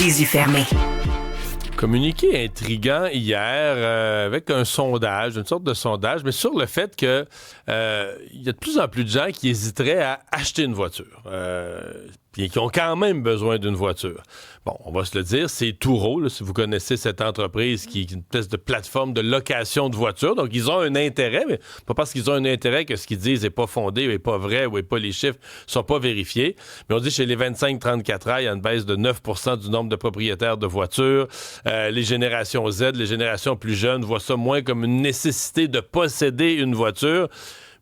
les yeux fermés. Communiqué intriguant hier avec un sondage, une sorte de sondage, mais sur le fait que il y a de plus en plus de gens qui hésiteraient à acheter une voiture. Puis qui ont quand même besoin d'une voiture. Bon, on va se le dire, c'est Turo, là, si vous connaissez cette entreprise qui est une espèce de plateforme de location de voitures. Donc, ils ont un intérêt, mais pas parce qu'ils ont un intérêt que ce qu'ils disent n'est pas fondé, ou n'est pas vrai, ou pas les chiffres sont pas vérifiés. Mais on dit chez les 25-34 ans, il y a une baisse de 9 % du nombre de propriétaires de voitures. Les générations Z, les générations plus jeunes voient ça moins comme une nécessité de posséder une voiture,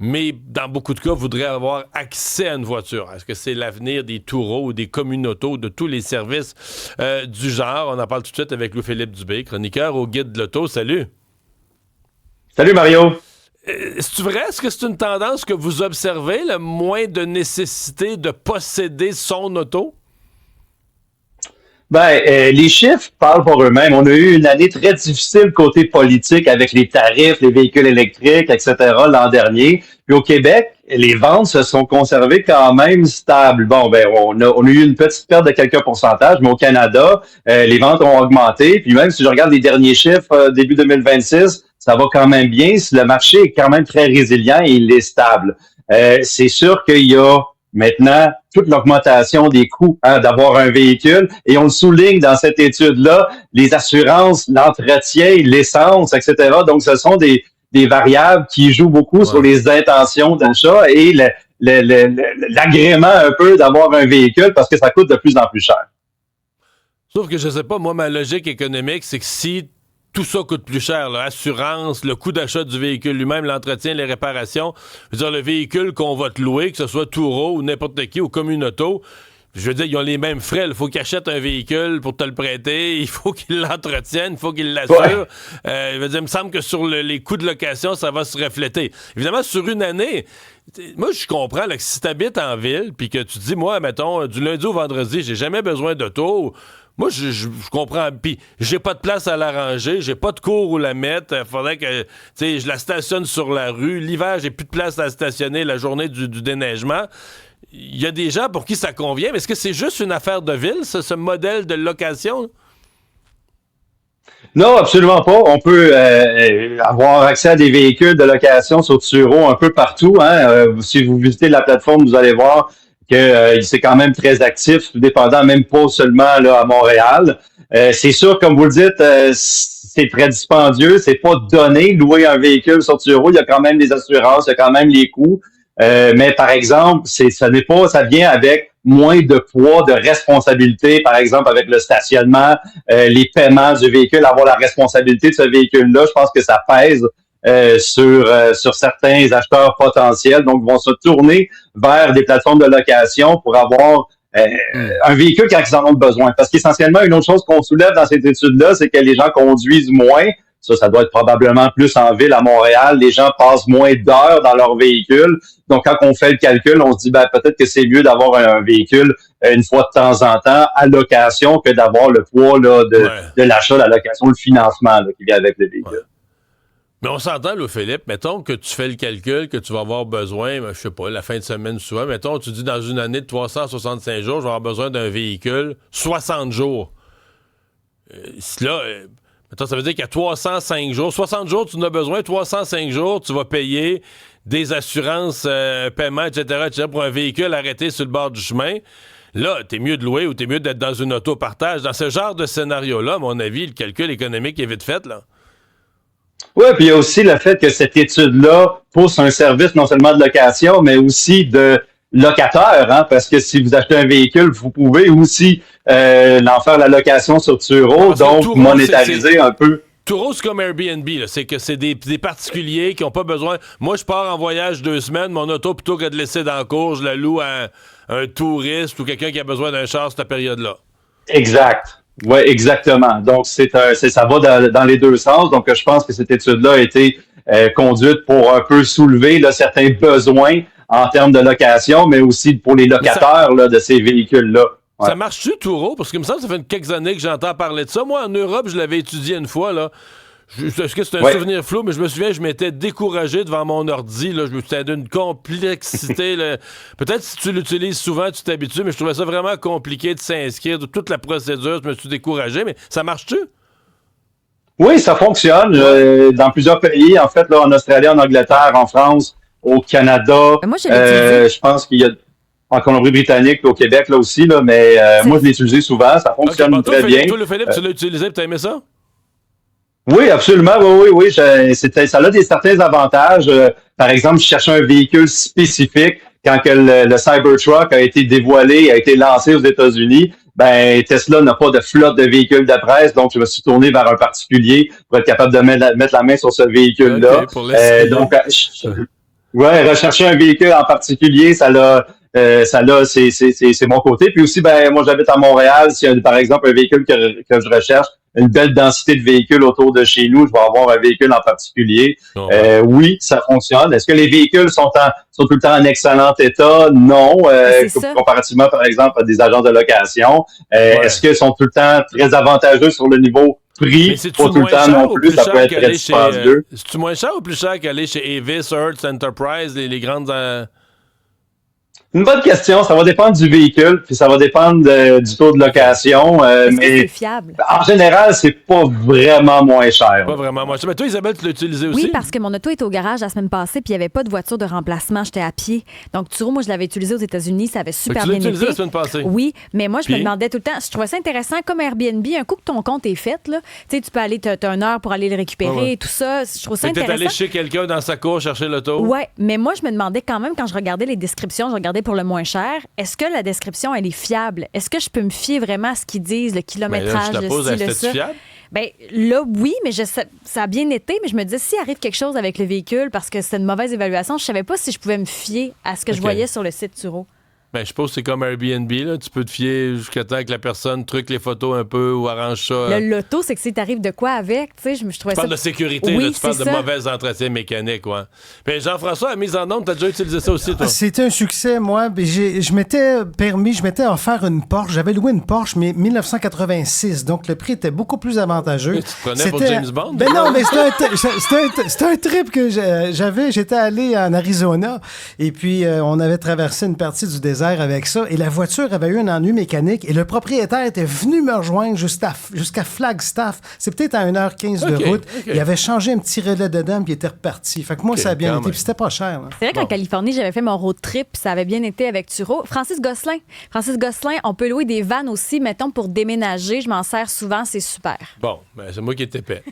mais dans beaucoup de cas, voudraient avoir accès à une voiture. Est-ce que c'est l'avenir des Turo ou des communautos, de tous les services du genre? On en parle tout de suite avec Louis-Philippe Dubé, chroniqueur au Guide de l'Auto. Salut! Salut Mario! C'est-tu vrai? Est-ce que c'est une tendance que vous observez, le moins de nécessité de posséder son auto? Les chiffres parlent pour eux-mêmes. On a eu une année très difficile côté politique avec les tarifs, les véhicules électriques, etc. l'an dernier. Puis au Québec, les ventes se sont conservées quand même stables. On a eu une petite perte de quelques pourcentages, mais au Canada, les ventes ont augmenté. Puis même si je regarde les derniers chiffres début 2026, ça va quand même bien. Le marché est quand même très résilient et il est stable. C'est sûr qu'il y a maintenant toute l'augmentation des coûts d'avoir un véhicule. Et on le souligne dans cette étude-là, les assurances, l'entretien, l'essence, etc. Donc, ce sont des variables qui jouent beaucoup sur les intentions d'achat et l'agrément un peu d'avoir un véhicule parce que ça coûte de plus en plus cher. Sauf que je sais pas, moi, ma logique économique, c'est que si tout ça coûte plus cher, l'assurance, le coût d'achat du véhicule lui-même, l'entretien, les réparations. Je veux dire, le véhicule qu'on va te louer, que ce soit Turo ou n'importe qui, ou Communauto, je veux dire, ils ont les mêmes frais. Il faut qu'ils achètent un véhicule pour te le prêter, il faut qu'ils l'entretiennent, il faut qu'ils l'assurent. Je veux dire, il me semble que sur les coûts de location, ça va se refléter. Évidemment, sur une année, moi, je comprends là, que si tu habites en ville, puis que tu te dis, moi, mettons, du lundi au vendredi, j'ai jamais besoin d'auto. Moi, je comprends. Puis, j'ai pas de place à la ranger, j'ai pas de cour où la mettre. Faudrait que, je la stationne sur la rue. L'hiver, j'ai plus de place à stationner la journée du déneigement. Il y a des gens pour qui ça convient, mais est-ce que c'est juste une affaire de ville, ce modèle de location? Non, absolument pas. On peut avoir accès à des véhicules de location sur Turo un peu partout. Si vous visitez la plateforme, vous allez voir que c'est quand même très actif, dépendant même pas seulement là à Montréal. C'est sûr, comme vous le dites, c'est très dispendieux, c'est pas donné louer un véhicule sur Turo. Il y a quand même des assurances, il y a quand même les coûts. Mais par exemple, ça vient avec moins de poids, de responsabilité, par exemple avec le stationnement, les paiements du véhicule, avoir la responsabilité de ce véhicule-là. Je pense que ça pèse sur certains acheteurs potentiels, donc vont se tourner vers des plateformes de location pour avoir un véhicule quand ils en ont besoin. Parce qu'essentiellement, une autre chose qu'on soulève dans cette étude-là, c'est que les gens conduisent moins. Ça doit être probablement plus en ville à Montréal. Les gens passent moins d'heures dans leur véhicule. Donc, quand on fait le calcul, on se dit peut-être que c'est mieux d'avoir un véhicule une fois de temps en temps à location que d'avoir le poids là, de l'achat, la location, le financement là, qui vient avec le véhicule. Ouais. Mais on s'entend, là, Philippe, mettons que tu fais le calcul que tu vas avoir besoin, je sais pas, la fin de semaine souvent, mettons, tu dis dans une année de 365 jours, je vais avoir besoin d'un véhicule 60 jours. Mettons, ça veut dire qu'il y a 305 jours. 60 jours, tu en as besoin. 305 jours, tu vas payer des assurances, paiements, etc., pour un véhicule arrêté sur le bord du chemin. Là, t'es mieux de louer ou t'es mieux d'être dans une auto-partage. Dans ce genre de scénario-là, à mon avis, le calcul économique est vite fait, là. Oui, puis il y a aussi le fait que cette étude-là pousse un service non seulement de location, mais aussi de locateur, parce que si vous achetez un véhicule, vous pouvez aussi en faire la location sur Turo, donc Turo, monétariser un peu. Turo, c'est comme Airbnb, là. C'est que c'est des particuliers qui n'ont pas besoin. Moi, je pars en voyage 2 semaines, mon auto, plutôt que de laisser dans la cour, je la loue à un touriste ou quelqu'un qui a besoin d'un char cette période-là. Exact. Oui, exactement. Donc, ça va dans les deux sens. Donc, je pense que cette étude-là a été conduite pour un peu soulever là, certains besoins en termes de location, mais aussi pour les locataires de ces véhicules-là. Ouais. Ça marche-tu, Turo? Parce que me semble que ça fait quelques années que j'entends parler de ça. Moi, en Europe, je l'avais étudié une fois, là. Est-ce que c'est un souvenir flou, mais je me souviens, je m'étais découragé devant mon ordi. Là, je me suis d'une complexité. Là. Peut-être si tu l'utilises souvent, tu t'habitues, mais je trouvais ça vraiment compliqué de s'inscrire, de toute la procédure. Je me suis découragé, mais ça marche-tu? Oui, ça fonctionne dans plusieurs pays. En fait, là, en Australie, en Angleterre, en France, au Canada. Moi, je l'ai je pense qu'il y a en Colombie-Britannique, au Québec, là aussi, là, mais moi, je l'ai utilisé souvent. Ça fonctionne très bien. Toi, Philippe, tu l'as utilisé et tu as aimé ça? Oui, absolument. Oui. Ça a certains avantages. Par exemple, je cherchais un véhicule spécifique. Quand que le Cybertruck a été dévoilé, a été lancé aux États-Unis, ben Tesla n'a pas de flotte de véhicules de presse, donc je me suis tourné vers un particulier pour être capable de mettre la main sur ce véhicule-là. Rechercher un véhicule en particulier, c'est mon côté. Puis aussi, ben moi j'habite à Montréal. S'il y a par exemple un véhicule que je recherche, une belle densité de véhicules autour de chez nous, je vais avoir un véhicule en particulier. Oui, ça fonctionne. Est-ce que les véhicules sont tout le temps en excellent état? Non. Comparativement, par exemple, à des agents de location. Est-ce qu'ils sont tout le temps très avantageux sur le niveau prix? Pas tout le temps non plus. Ça peut être très dispendieux. C'est-tu moins cher ou plus cher qu'aller chez Avis, Hertz, Enterprise, les grandes... Une bonne question. Ça va dépendre du véhicule, puis ça va dépendre du taux de location. Mais c'est fiable? En général, c'est pas vraiment moins cher. Pas vraiment moins cher. Mais toi, Isabelle, tu l'as utilisé aussi? Oui, parce que mon auto était au garage la semaine passée, puis il n'y avait pas de voiture de remplacement. J'étais à pied. Donc, Turo, moi, je l'avais utilisé aux États-Unis. Ça avait super bien été. Tu l'as utilisé la semaine passée? Oui, mais moi, je me demandais tout le temps. Je trouvais ça intéressant comme Airbnb. Un coup que ton compte est fait, là, tu sais, tu peux aller, t'as une heure pour aller le récupérer, tout ça. Je trouve ça intéressant. T'es allé chez quelqu'un dans sa cour chercher l'auto? Oui, mais moi, je me demandais quand même, quand je regardais les descriptions, je regardais pour le moins cher. Est-ce que la description, elle est fiable? Est-ce que je peux me fier vraiment à ce qu'ils disent, le kilométrage, le ci, le ça? Fiable? Bien, là, oui, mais ça a bien été, mais je me disais, s'il arrive quelque chose avec le véhicule, parce que c'était une mauvaise évaluation, je savais pas si je pouvais me fier à ce que je voyais sur le site Turo. Ben, je suppose que c'est comme Airbnb, là. Tu peux te fier jusqu'à temps que la personne truque les photos un peu ou arrange ça. Le loto, c'est que si t'arrives de quoi avec, tu sais, je trouvais ça... Tu parles de sécurité, oui, là, tu parles de mauvais entretien mécanique, ouais. Puis Jean-François, à mise en onde, t'as déjà utilisé ça aussi, toi? C'était un succès, moi. Je m'étais offert une Porsche. J'avais loué une Porsche, mais 1986, donc le prix était beaucoup plus avantageux. Mais tu te prenais pour James Bond? Ben non, mais c'était un trip que j'avais. J'étais allé en Arizona, et puis on avait traversé une partie du désert avec ça, et la voiture avait eu un ennui mécanique, et le propriétaire était venu me rejoindre jusqu'à Flagstaff. C'est peut-être à 1h15 de route. Okay. Il avait changé un petit relais dedans, puis il était reparti. Fait que moi, ça a bien été, puis c'était pas cher. Là. C'est vrai qu'en Californie, j'avais fait mon road trip, puis ça avait bien été avec Turo. Francis Gosselin, on peut louer des vannes aussi, mettons, pour déménager. Je m'en sers souvent, c'est super. Bon, ben, c'est moi qui étais épais.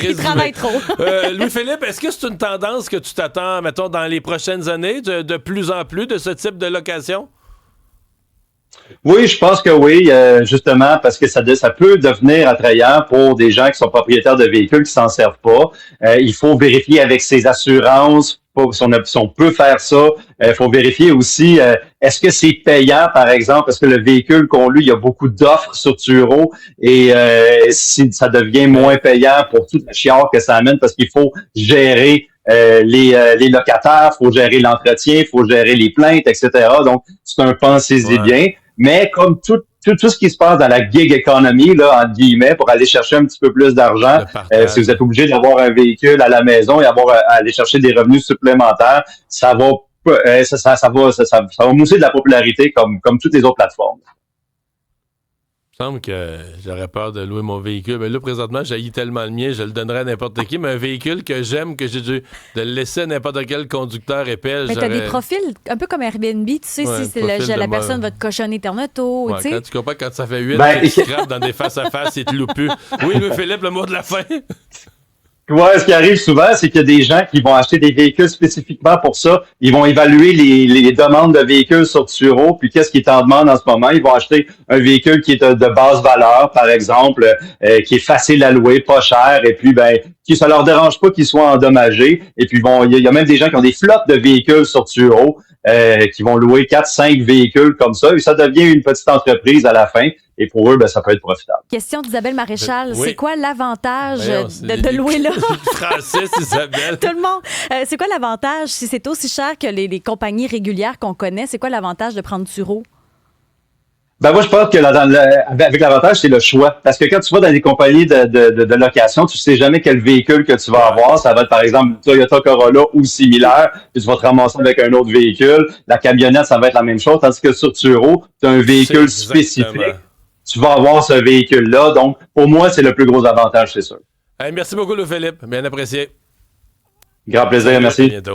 Il travaille trop. Louis-Philippe, est-ce que c'est une tendance que tu t'attends, mettons, dans les prochaines années, de plus en plus de ce type de location? Oui, je pense que oui, justement, parce que ça peut devenir attrayant pour des gens qui sont propriétaires de véhicules qui s'en servent pas. Il faut vérifier avec ses assurances. Si on peut faire ça, il faut vérifier aussi, est-ce que c'est payant, par exemple, parce que le véhicule qu'on loue, il y a beaucoup d'offres sur Turo, et si ça devient moins payant pour toute la chiard que ça amène, parce qu'il faut gérer les locataires, il faut gérer l'entretien, il faut gérer les plaintes, etc. Donc, c'est un pensez-y bien. Mais comme tout ce qui se passe dans la gig economy, là, entre guillemets, pour aller chercher un petit peu plus d'argent, si vous êtes obligé d'avoir un véhicule à la maison et aller chercher des revenus supplémentaires, ça va mousser de la popularité comme toutes les autres plateformes. Il me semble que j'aurais peur de louer mon véhicule. Mais là, présentement, j'haïs tellement le mien, je le donnerais à n'importe qui. Mais un véhicule que j'aime, que j'ai dû de le laisser à n'importe quel conducteur épais. Mais t'as des profils un peu comme Airbnb, tu sais, si la personne va te cochonner ton auto. Ouais, quand tu comprends, quand ça fait 8 que tu scrapes dans des face-à-face, il te loue plus. Oui, Louis-Philippe, le mot de la fin. Ouais, ce qui arrive souvent, c'est qu'il y a des gens qui vont acheter des véhicules spécifiquement pour ça. Ils vont évaluer les demandes de véhicules sur Turo, puis qu'est-ce qui est en demande en ce moment. Ils vont acheter un véhicule qui est de basse valeur, par exemple, qui est facile à louer, pas cher, et puis ça leur dérange pas qu'il soit endommagé. Et puis il y a même des gens qui ont des flottes de véhicules sur Turo, qui vont louer 4-5 véhicules comme ça, et ça devient une petite entreprise à la fin. Et pour eux, ça peut être profitable. Question d'Isabelle Maréchal. Oui. C'est quoi l'avantage de louer là? Francis, Isabelle. Tout le monde. C'est quoi l'avantage, si c'est aussi cher que les compagnies régulières qu'on connaît, c'est quoi l'avantage de prendre Turo? Ben moi, je pense que avec l'avantage, c'est le choix. Parce que quand tu vas dans des compagnies de location, tu sais jamais quel véhicule que tu vas avoir. Ça va être, par exemple, Toyota Corolla ou similaire, puis tu vas te ramasser avec un autre véhicule. La camionnette, ça va être la même chose. Tandis que sur Turo, tu as un véhicule spécifique. Tu vas avoir ce véhicule-là. Donc, pour moi, c'est le plus gros avantage, c'est sûr. Hey, merci beaucoup, Louis-Philippe. Bien apprécié. Grand plaisir, merci. À bientôt.